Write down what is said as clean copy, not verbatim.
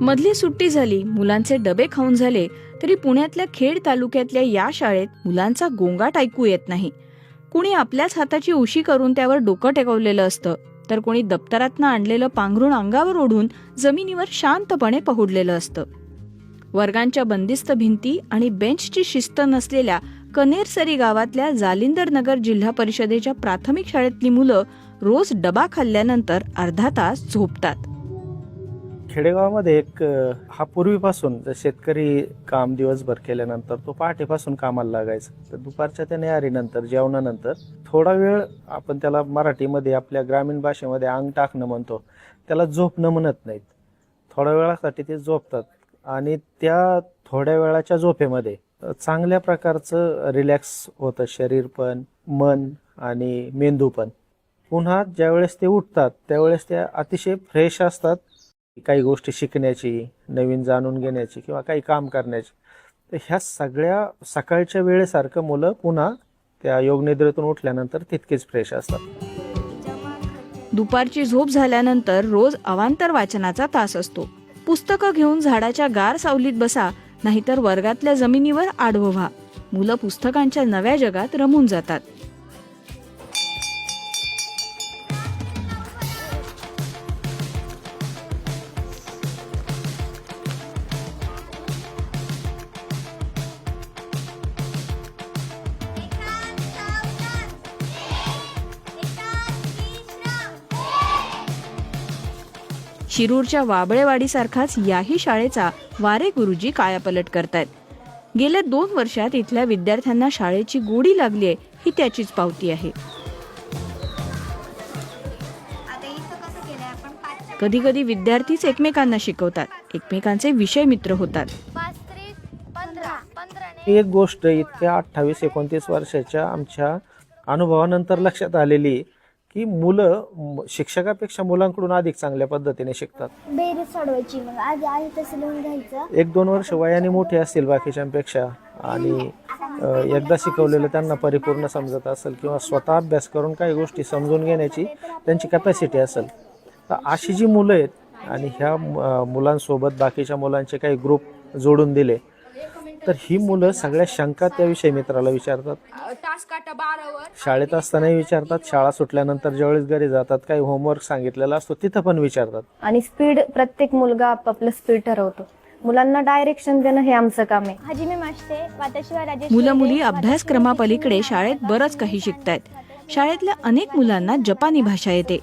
मधली सुट्टी झाली, मुलांचे डबे खाऊन झाले तरी पुण्यातल्या खेड तालुक्यातल्या या शाळेत मुलांचा गोंगाट ऐकू येत नाही. कुणी आपल्याच हाताची उशी करून त्यावर डोकं टेकवलेलं असतं, तर कोणी दप्तरातनं आणलेलं पांघरुण अंगावर ओढून जमिनीवर शांतपणे पहुडलेलं असतं. वर्गांच्या बंदिस्त भिंती आणि बेंचची शिस्त नसलेल्या कनेरसरी गावातल्या जालिंदर नगर जिल्हा परिषदेच्या प्राथमिक शाळेतली मुलं रोज डबा खाल्ल्यानंतर अर्धा तास झोपतात. खेडेगावामध्ये हा पूर्वीपासून शेतकरी काम दिवसभर केल्यानंतर तो पहाटेपासून कामाला लागायचा. तर दुपारच्या त्या न्याहारीनंतर जेवणानंतर थोडा वेळ, आपण त्याला मराठीमध्ये आपल्या ग्रामीण भाषेमध्ये अंग टाकणं म्हणतो, त्याला झोपणं म्हणत नाहीत. थोड्या वेळासाठी ते झोपतात आणि त्या थोड्या वेळाच्या झोपेमध्ये चांगल्या प्रकारचं रिलॅक्स होतं शरीर पण, मन आणि मेंदू पण. पुन्हा ज्यावेळेस ते उठतात त्यावेळेस ते अतिशय फ्रेश असतात, काही गोष्टी शिकण्याची, नवीन जाणून घेण्याची किंवा काही काम करण्याची. तर ह्या सगळ्या सकाळच्या वेळेसारखं मुलं पुन्हा त्या योगनिद्रेतून उठल्यानंतर तितकेच फ्रेश असतात. दुपारची झोप झाल्यानंतर रोज अवांतर वाचनाचा तास असतो. पुस्तकं घेऊन झाडाच्या गार सावलीत बसा, नाहीतर वर्गातल्या जमिनीवर आडवं व्हा. मुलं पुस्तकांच्या नव्या जगात रमून जातात. शिरूरच्या वाबळेवाडीसारखाच याही शाळेचा वारे गुरुजी कायापलट करतायत. गेल्या 2 वर्षात इथल्या विद्यार्थ्यांना शाळेची गोडी लागलीये, ही त्याचीच पावती आहे. कधी कधी विद्यार्थीच एकमेकांना शिकवतात, एकमेकांचे विषय मित्र होतात. एक गोष्ट इतक्या 28-29 वर्षाच्या आमच्या अनुभवानंतर लक्षात आलेली की मुलं शिक्षकापेक्षा मुलांकडून अधिक चांगल्या पद्धतीने शिकतात. बेरीज सोडवायची, मग आधी आधी तसं लिहून घ्यायचं. 1-2 वर्ष वयाने मोठे असतील बाकीच्यांपेक्षा आणि एकदा शिकवलेलं त्यांना परिपूर्ण समजत असेल किंवा स्वतः अभ्यास करून काही गोष्टी समजून घेण्याची त्यांची कॅपॅसिटी असेल, तर अशी जी मुलं आहेत आणि ह्या मुलांसोबत बाकीच्या मुलांचे काही ग्रुप जोडून दिले तर ही मुलं सगळ्या शंका त्याविषयी मित्राला विचारतात. शाळेत असतानाही विचारतात, शाळा सुटल्यानंतर ज्यावेळेस घरी जातात काही होमवर्क सांगितलेला असतो तिथं पण विचारतात. आणि स्पीड, प्रत्येक मुलगा आपापलं स्पीड ठरवतो. मुलांना डायरेक्शन देणं हे आमचं काम आहे. हजिमे मास्ते मुलं मुली अभ्यासक्रमापलीकडे शाळेत बरंच काही शिकतायत. शाळेतल्या अनेक मुलांना जपानी भाषा येते.